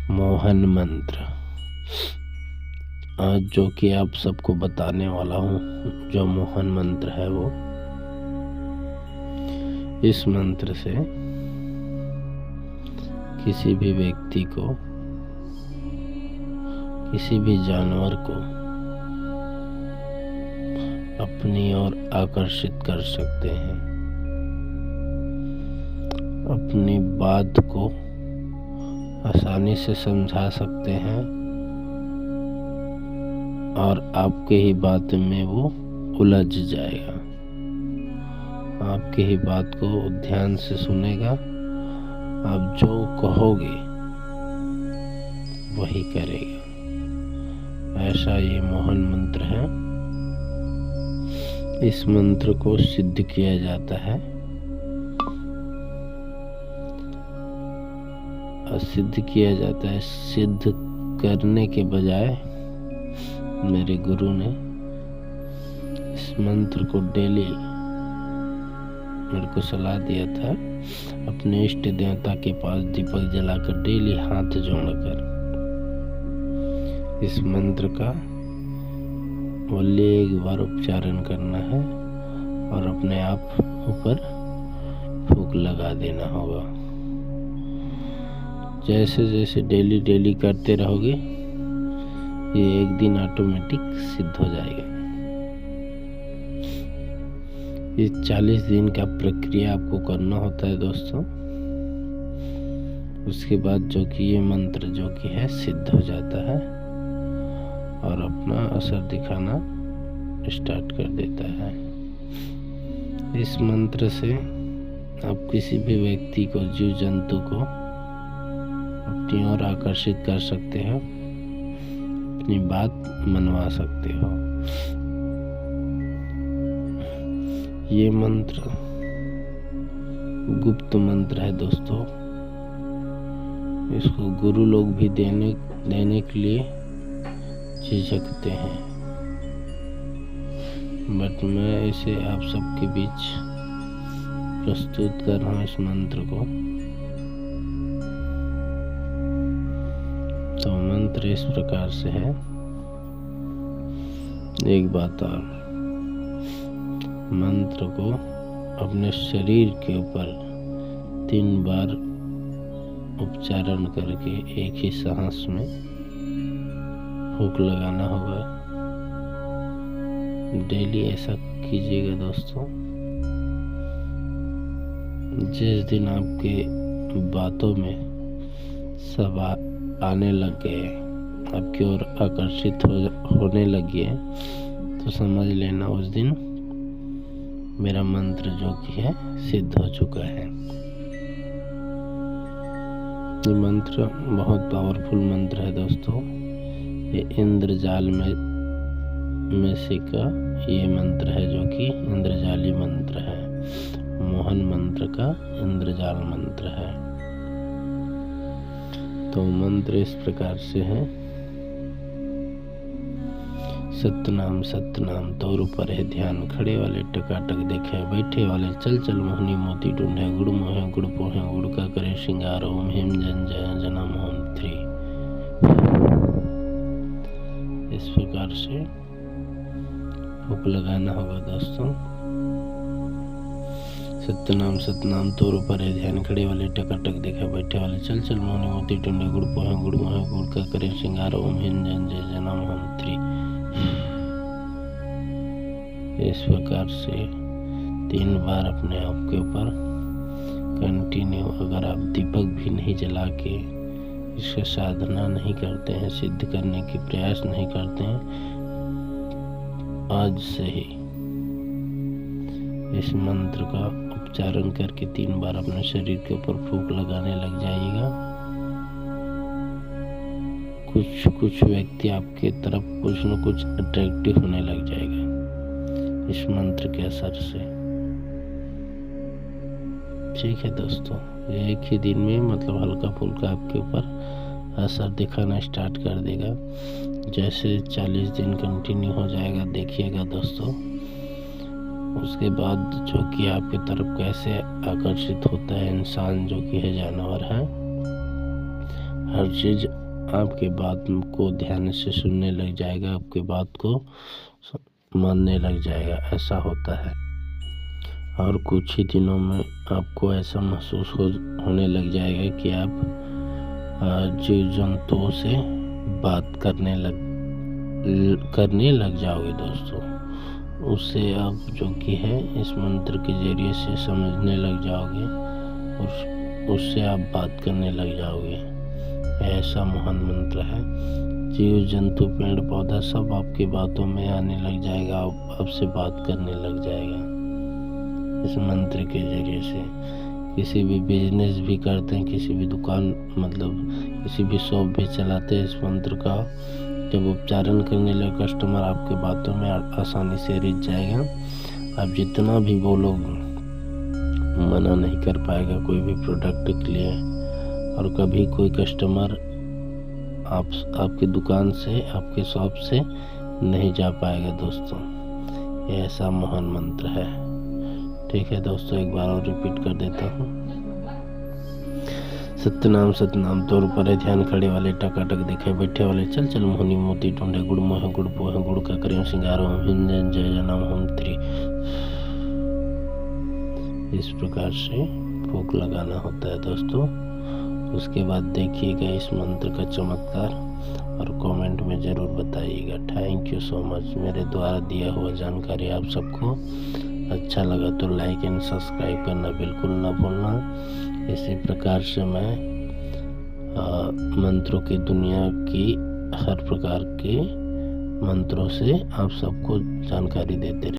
मोहन मंत्र। आज जो कि आप सबको बताने वाला हूँ, जो मोहन मंत्र है वो इस मंत्र से किसी भी व्यक्ति को, किसी भी जानवर को अपनी ओर आकर्षित कर सकते हैं। अपनी बात को आसानी से समझा सकते हैं और आपके ही बात में वो उलझ जाएगा। आपकी ही बात को ध्यान से सुनेगा। आप जो कहोगे वही करेगा। ऐसा ये मोहन मंत्र है। इस मंत्र को सिद्ध किया जाता है। सिद्ध किया जाता है। सिद्ध करने के बजाय मेरे गुरु ने इस मंत्र को डेली मेरे को सलाह दिया था, अपने इष्ट देवता के पास दीपक जलाकर डेली हाथ जोड़कर इस मंत्र का वल्ली एक बार उच्चारण करना है और अपने आप ऊपर फूंक लगा देना होगा। जैसे जैसे डेली करते रहोगे, ये एक दिन ऑटोमेटिक सिद्ध हो जाएगा। ये 40 दिन का प्रक्रिया आपको करना होता है दोस्तों। उसके बाद जो कि ये मंत्र जो कि है सिद्ध हो जाता है और अपना असर दिखाना स्टार्ट कर देता है। इस मंत्र से आप किसी भी व्यक्ति को, जीव जंतु को अपनी ओर आकर्षित कर सकते हो, अपनी बात मनवा सकते हो। ये मंत्र गुप्त मंत्र है दोस्तों। इसको गुरु लोग भी देने के लिए झिझकते हैं, बट मैं इसे आप सबके बीच प्रस्तुत कर रहा हूँ इस मंत्र को। तो मंत्र इस प्रकार से है। एक बात और, मंत्र को अपने शरीर के ऊपर 3 बार उच्चारण करके एक ही सांस में फूंक लगाना होगा। डेली ऐसा कीजिएगा दोस्तों। जिस दिन आपके बातों में सब आने लग गए, आपकी ओर आकर्षित होने लगी है, तो समझ लेना उस दिन मेरा मंत्र जो कि है सिद्ध हो चुका है। ये मंत्र बहुत पावरफुल मंत्र है दोस्तों। ये इंद्रजाल में से का ये मंत्र है, जो कि इंद्रजाली मंत्र है। मोहन मंत्र का इंद्रजाल मंत्र है। तो मंत्र इस प्रकार से है। सतनाम सतनाम तोर ऊपर है ध्यान, खड़े वाले टकाटक देखे, बैठे वाले चल चल मोहनी मोती ढूंढे, गुड़ मोहे गुड़ पोहे गुड़ का करे श्रृंगार, ओम हिम जन जय जना मोहन 3। इस प्रकार से फूंक लगाना होगा दोस्तों। सतनाम सतनाम तोर ऊपर है ध्यान, खड़े वाले टकाटक देखे, बैठे वाले चल चल मोहनी मोती ढूंढे, गुड़ मोहे गुड़ का करे श्रृंगार, ओम हिम जन जय जना मोहन 3। इस प्रकार से 3 बार अपने आप के ऊपर कंटिन्यू, अगर आप दीपक भी नहीं जला के इसका साधना नहीं करते हैं, सिद्ध करने की प्रयास नहीं करते हैं, आज से ही इस मंत्र का उच्चारण करके 3 बार अपने शरीर के ऊपर फूंक लगाने लग जाइएगा। कुछ व्यक्ति आपके तरफ कुछ न कुछ अट्रैक्टिव होने लग जाएगा इस मंत्र के असर से। ठीक है दोस्तों, ये एक ही दिन में मतलब हल्का फुल्का आपके ऊपर असर दिखाना स्टार्ट कर देगा। जैसे 40 दिन कंटिन्यू हो जाएगा, देखिएगा दोस्तों। उसके बाद जो कि आपकी तरफ कैसे आकर्षित होता है इंसान, जो कि है जानवर है, हर चीज़ आपके बात को ध्यान से सुनने लग जाएगा, आपके बात को मानने लग जाएगा। ऐसा होता है। और कुछ ही दिनों में आपको ऐसा महसूस होने लग जाएगा कि आप जीव जंतुओं से बात करने लग जाओगे दोस्तों। उससे आप जो कि है इस मंत्र के जरिए से समझने लग जाओगे और उससे आप बात करने लग जाओगे। ऐसा महान मंत्र है। जीव जंतु पेड़ पौधा सब आपकी बातों में आने लग जाएगा, आपसे बात करने लग जाएगा इस मंत्र के जरिए से। किसी भी बिजनेस भी करते हैं, किसी भी दुकान मतलब किसी भी शॉप भी चलाते हैं, इस मंत्र का जब उच्चारण करने लगे कस्टमर आपके बातों में आसानी से रिझ जाएगा। आप जितना भी बोलोगे मना नहीं कर पाएगा कोई भी प्रोडक्ट के लिए। और कभी कोई कस्टमर आपकी दुकान से, आपके शॉप से नहीं जा पाएगा दोस्तों। ये ऐसा महान मंत्र है। ठीक है दोस्तों, एक बार और रिपीट कर देता हूँ। सतनाम सतनाम तौर पर ध्यान खड़े वाले टकाटक दिखे बैठे वाले चल चल मोहनी मोती ढूंढे गुड़ मोह गुड़ पोह गुड़ का करें सिंगारो हिंजन जय जनाम होम त्री। इस प्रकार से फूंक लगाना होता है दोस्तों। उसके बाद देखिएगा इस मंत्र का चमत्कार और कमेंट में ज़रूर बताइएगा। Thank you so much. मेरे द्वारा दिया हुआ जानकारी आप सबको अच्छा लगा तो लाइक एंड सब्सक्राइब करना बिल्कुल ना भूलना। इसी प्रकार से मैं मंत्रों की दुनिया की हर प्रकार के मंत्रों से आप सबको जानकारी देते